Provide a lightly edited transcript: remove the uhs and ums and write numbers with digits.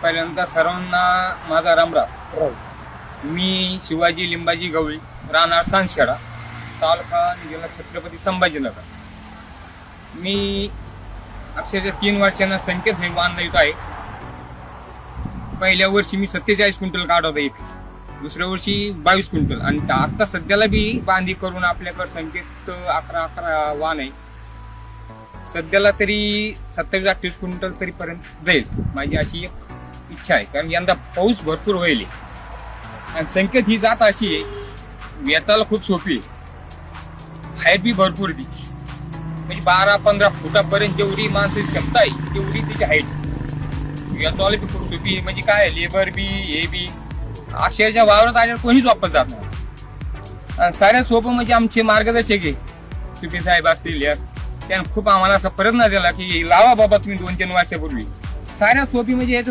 पहिल्यांदा सर्वांना माझा रामराम. मी शिवाजी लिंबाजी गवळी, राहणार सांजखेडा, तालुका जिल्हा छत्रपती संभाजीनगर. मी अक्षरशः 3 वर्षांना संकेत हे बांधला येतो आहे. पहिल्या वर्षी मी 47 क्विंटल काढत होता इथे, दुसऱ्या वर्षी 22 क्विंटल, आणि आता सध्याला बी बांधी करून आपल्याकडे संकेत 11 वाहन आहे. सध्याला तरी 27-28 क्विंटल तरी पर्यंत जाईल, माझी अशी एक इच्छा आहे. कारण यंदा पाऊस भरपूर होईल आणि संकेत ही जात अशी आहे, वेचायला खूप सोपी आहे, हाईट बी भरपूर आहे तिची. म्हणजे 12-15 फुटापर्यंत जेवढी माणसाची क्षमता आहे तेवढी तिची हाईट. वेचायला बी खूप सोपी आहे. म्हणजे काय, लेबर बी हे बी अक्षरच्या वावरात आल्यावर कोणीच वापस जात नाही. आणि साऱ्या सोपं म्हणजे आमचे मार्गदर्शक आहे सुपी साहेब असतील, त्यानं खूप आम्हाला असा प्रयत्न दिला की लावा बाबा तुम्ही 2-3 वर्षापूर्वी. साऱ्या सोपी म्हणजे